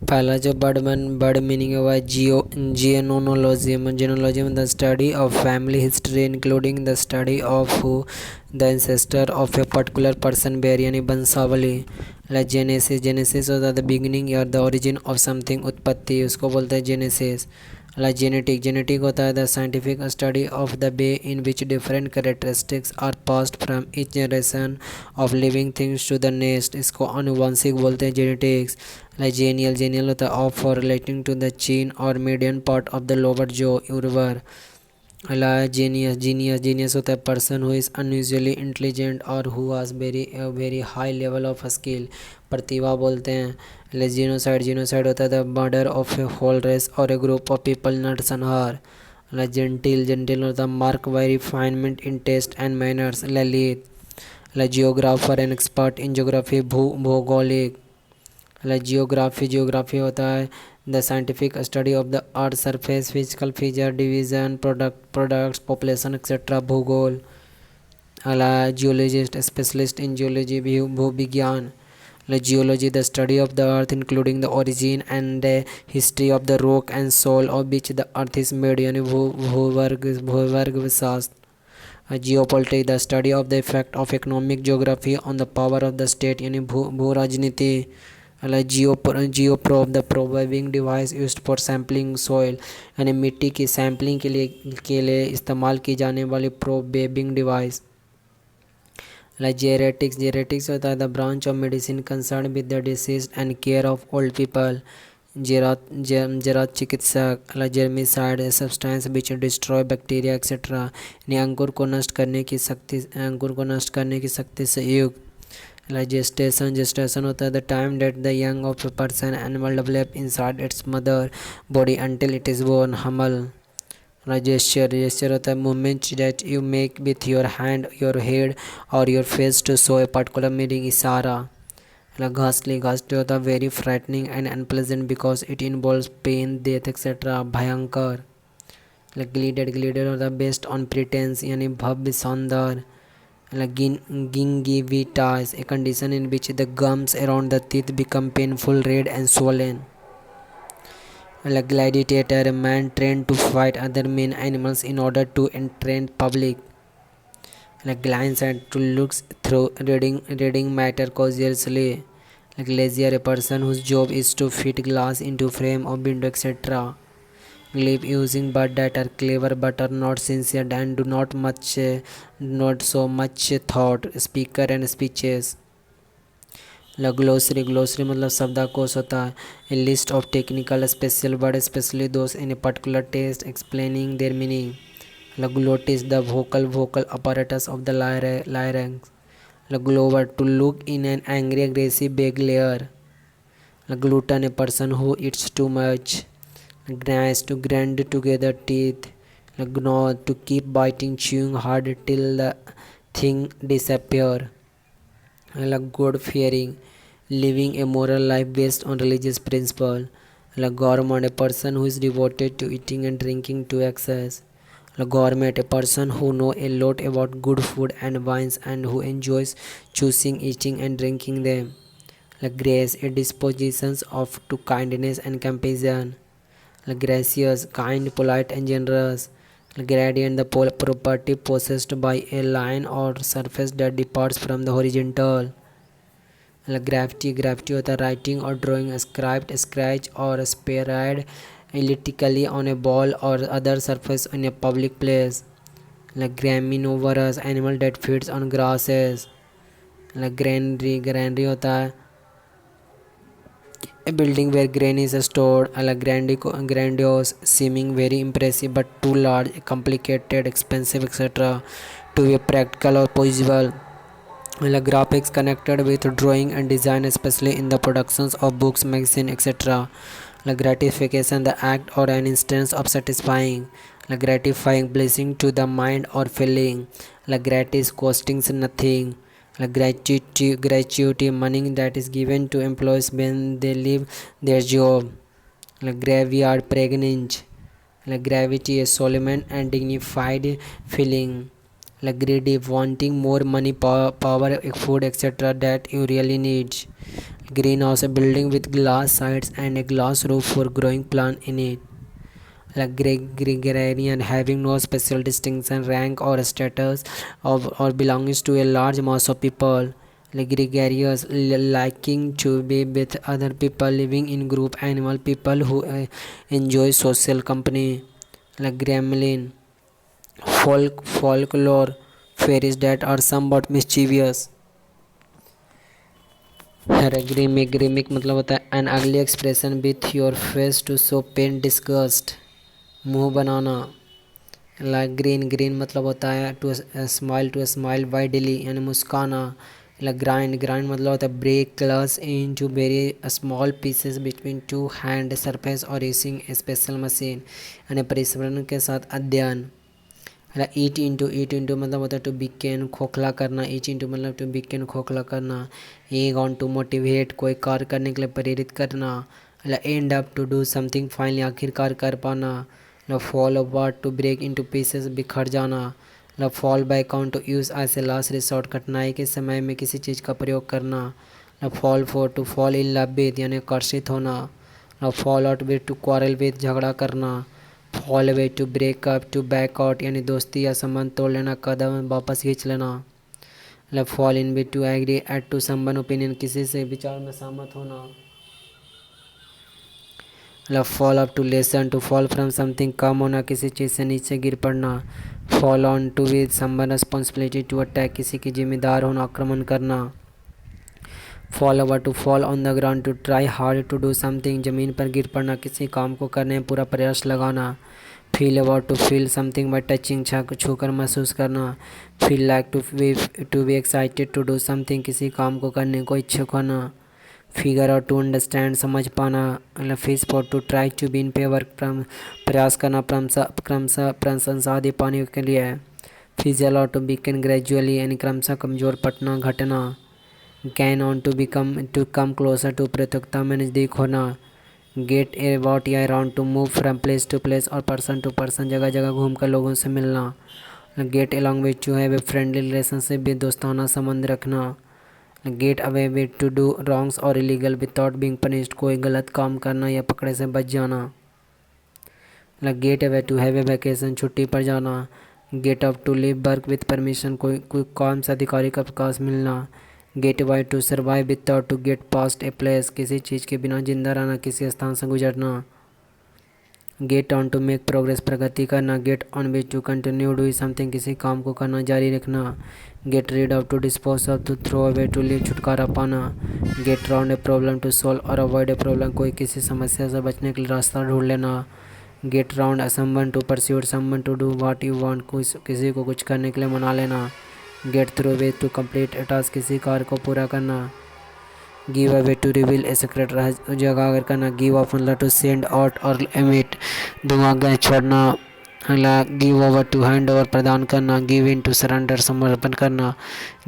पहला जो bird meaning हुआ है जियोनोलॉजी जियोनोलॉजी में the study of family history including the study of who the ancestor of a particular person bear यानी वंशावली। लाइक जेनेसिस जेनेसिस होता है द बिगिनिंग या द ओरिजिन ऑफ समथिंग उत्पत्ति, उसको बोलते हैं जेनेसिस। लाइक जेनेटिक जेनेटिक होता है the scientific study of the way in which different characteristics are passed from each generation of living things to the next, इसको आनुवंशिक बोलते हैं जेनेटिक्स। लाइक जेनियल जेनियल होता है of for relating to the chin और median part of the lower जो उर्वर। Like genius genius genius होता है person who is unusually intelligent और who has very high level of skill, प्रतिभा बोलते हैं। लाइक जीनोसाइड जीनोसाइड होता है the murder of a whole race और a group of people not संहार। लाइक जेंटिल जेंटिल होता है mark by refinement in taste and manners Lalit. Like geographer and expert in geography भूगोलिक। लाइक जियोग्राफी जियोग्राफी होता है the scientific study of the earth surface physical feature division products population etcetera भूगोल। Like geologist specialist in geology भूविज्ञान। Like geology the study of the earth including the origin and the history of the rock and soil of which the earth is made यानी भूवर्ग शास्त्र। Geopolitics the study of the effect of economic geography on the power of the state यानी भू राजनीति। Like geoprobe the probing device used for sampling soil यानी मिट्टी की sampling के लिए इस्तेमाल की जाने वाली प्रोबेबिंग डिवाइस। लाइक जेरेटिक्स होता है the branch of medicine concern with the disease and care of old people. जेरात चिकित्सक। Like germicide substance which destroy bacteria etcetera यानी अंकुर को नष्ट करने की शक्ति से युक्त। लाइक जेस्टेशन होता है the time that the young of a person animal develop inside its mother body until it is born हमल। लाइक जेस्चर होता है movement that you make with your hand your head और your face to show a particular meaning इशारा। Like घासली होता है very frightening and unpleasant because it involves pain death etcetera भयंकर। Like gilded होता है बेस्ड ऑन प्रिटेंस यानी भव्य सौंदर्य। Like gingivitis, a condition in which the gums around the teeth become painful, red and swollen. Like gladiator, a man trained to fight other men animals in order to entertain public. Like glance to looks through reading matter cautiously. Like lazier, a person whose job is to fit glass into frame of window etc. Live using but that are clever but are not sincere and do not so much thought speaker and speeches. Glossary मतलब शब्दकोश होता है a list of technical special word specially those in a particular test explaining their meaning. Glottis the vocal apparatus of the larynx. Glower to look in an angry aggressive vague layer. Gluten a person who eats too much. Gnash to grind together teeth. Gnaw to keep biting chewing hard till the thing disappear. God fearing, living a moral life based on religious principle. Gourmand a person who is devoted to eating and drinking to excess. Gourmet a person who know a lot about good food and wines and who enjoys choosing, eating and drinking them. Grace a dispositions of to kindness and compassion. Gracious, kind, polite and generous. Gradient the property possessed by a line or surface that departs from the horizontal. Graffiti होता है writing or drawing a script, scratch or sprayed elliptically on a ball or other surface in a public place. Graminivorous animal that feeds on grasses. Granary होता है a building where grain is stored. Grandiose, seeming very impressive but too large, complicated, expensive etc. to be practical or possible. Graphics connected with drawing and design especially in the productions of books, magazine etc. Gratification the act or an instance of satisfying, gratifying blessing to the mind or feeling. Gratis costing nothing. Gratuity money that is given to employees when they leave their job. Graveyard pregnant. Gravity a solemn and dignified feeling. Greedy wanting more money, power, food etc. that you really need. Greenhouse, a building with glass sides and a glass roof for growing plant in it. Like gregarian, having no special distinction, rank or status of or belongs to a large mass of people. Like gregarious, liking to be with other people, living in group animal, people who enjoy social company. Like gremlin, folklore, fairies that are somewhat mischievous. ग्रीमिक मतलब होता है an ugly expression with your face to show pain disgust, मुंह बनाना। Like green मतलब होता है to smile widely यानी मुस्काना। Like grind मतलब होता है ब्रेक क्लस into very small pieces between two hand surface और यूजिंग स्पेशल मशीन यानी परिश्रम के साथ अध्ययन। ईट इंटू मतलब होता है टू बिकेन खोखला करना। ईट इंटू मतलब टू बिकेन खोखला करना। एग ऑन टू मोटिवेट कोई कार्य करने के लिए प्रेरित करना। End up to do something finally आखिरकार कर पाना। Fall apart to break into pieces बिखर जाना। Fall back on to use as a last resort कठिनाई के समय में किसी चीज़ का प्रयोग करना। Fall for to fall in love with यानी आकर्षित होना। Fall out with to quarrel with झगड़ा करना। Fall away to breakup to back out यानी दोस्ती या संबंध तोड़ लेना, कदम वापस खींच लेना। Fall in with to agree at to someone opinion किसी से विचार में सहमत होना। Fall up to lessen to fall from something कम होना, किसी चीज़ से नीचे गिर पड़ना। Fall on to with someone responsibility to attack किसी की जिम्मेदार होना, आक्रमण करना। Fall over to fall on the ground to try hard to do something ज़मीन पर गिर पड़ना, किसी काम को करने में पूरा प्रयास लगाना। Feel about to feel something by touching छू कर महसूस करना। Feel like to be excited to do something किसी काम को करने को इच्छुक होना। फिगर आउट टू अंडरस्टैंड समझ पाना। मतलब fish for to try to be in favour प्रयास करना, क्रमशः प्रशंसा आदि पाने के लिए। Fizzle out to become gradually यानी क्रमशः कमजोर पड़ना घटना। Gain on to come closer to प्रतियोगिता में नज़दीक होना। गेट अबाउट या around to move from place to place और पर्सन टू पर्सन जगह जगह घूमकर लोगों से मिलना। Get along with to have a friendly relationship भी दोस्ताना संबंध रखना। Get away with to do wrongs और इलीगल विदाउट बीइंग पनिश्ड कोई गलत काम करना या पकड़े से बच जाना। Get away to have a vacation छुट्टी पर जाना। Get up to live work with permission कोई काम से अधिकारी का प्रकाश मिलना। Get away to survive without to get past a place किसी चीज़ के बिना जिंदा रहना, किसी स्थान से गुजरना। Get on to make progress प्रगति करना। Get on which to continue do something किसी काम को करना जारी रखना। Get rid of to dispose of to throw away to leave छुटकारा पाना। Get round a problem to solve और अवॉइड ए प्रॉब्लम कोई किसी समस्या से बचने के लिए रास्ता ढूंढ लेना। Get round a someone to pursuit someone to do what you want किसी को कुछ करने के लिए मना लेना। Get through way to complete a task किसी कार्य को पूरा करना। Give away to reveal a secret उजागर करना। गिव ऑफ मतलब टू सेंड आउट और एमिट धुआं छोड़ना। अगला give over to hand over प्रदान करना। गिव इन टू सरेंडर समर्पण करना।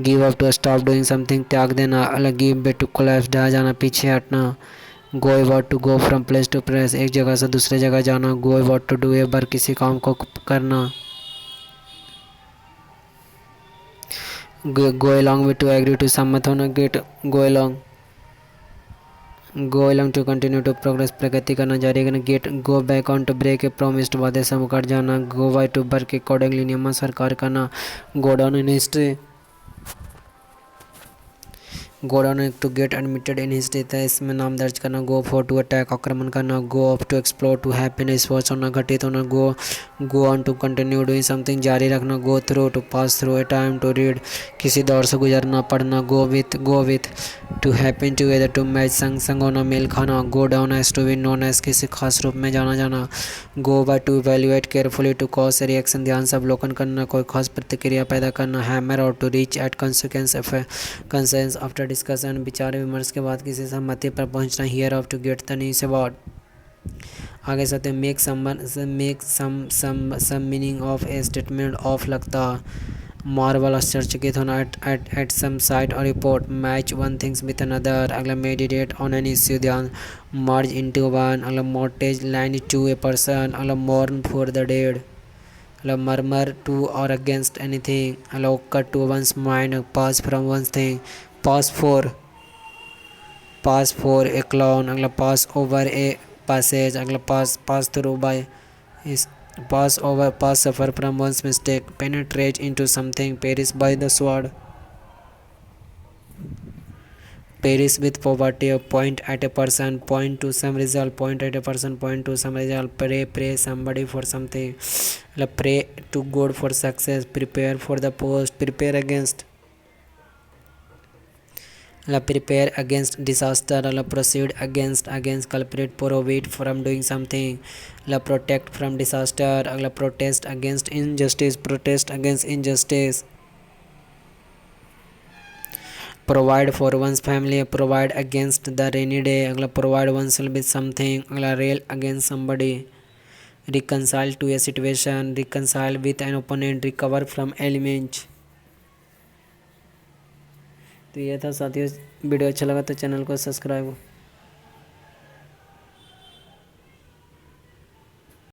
Give up to stop doing something त्याग देना। अलग गिव वे टू कोलैप्स ढह जाना पीछे हटना। Go about to go from place to place एक जगह से दूसरे जगह जाना। Go about to do a work किसी काम को करना। Go along with to agree to सम्मत होना। Get go along to continue to progress प्रगति करना जारी रखना। Get go back on to break a promised वादे से मुकर जाना। Go by to work accordingly नियमानुसार करना। Go down in history go down to get admitted in history था इसमें नाम दर्ज करना। गो फॉर टू अटैक आक्रमण करना। Go off to explore to happiness sports होना घटित होना। Go on to continue doing something जारी रखना। Go through to pass through a time to read किसी दौर से गुजरना पढ़ना। Go with to happen together to match संग होना मेल खाना। Go down as to be known as किसी खास रूप में जाना। Go by to evaluate carefully to cause a reaction ध्यान से अवलोकन करना कोई खास प्रतिक्रिया पैदा करना। हैमर और to reach at consensus after discussion विचार विमर्श के बाद किसी सहमति पर पहुंचना। Hear of to get the news about आगे साथ make some meaning of a statement of लगता। मार्वल आश्चर्यचकित होना एट सम साइट और report. Match one things with another. अगला मेडिटेट ऑन एन इश्यू ध्यान मर्ज इनटू वन। अगला mortgage line to a person. अगला मॉर्न फॉर द डेड। अगला murmur to और अगेंस्ट एनीथिंग। अगला cut to one's mind pass from one's thing pass for pass for a clown, अगला pass over ए passage, अगला पास through by, इस pass over pass suffer from one's mistake, penetrate into something, perish by the sword, perish with poverty, point at a person, point to some result, point at a person, point to some result, pray somebody for something, pray to God for success, prepare for the post, prepare against disaster, proceed against culprit, prohibit from doing something, protect from disaster, protest against injustice, provide for one's family, provide against the rainy day, provide oneself with something, rail against somebody, reconcile to a situation, reconcile with an opponent, recover from element। तो ये था साथियों, video अच्छा लगा तो channel को subscribe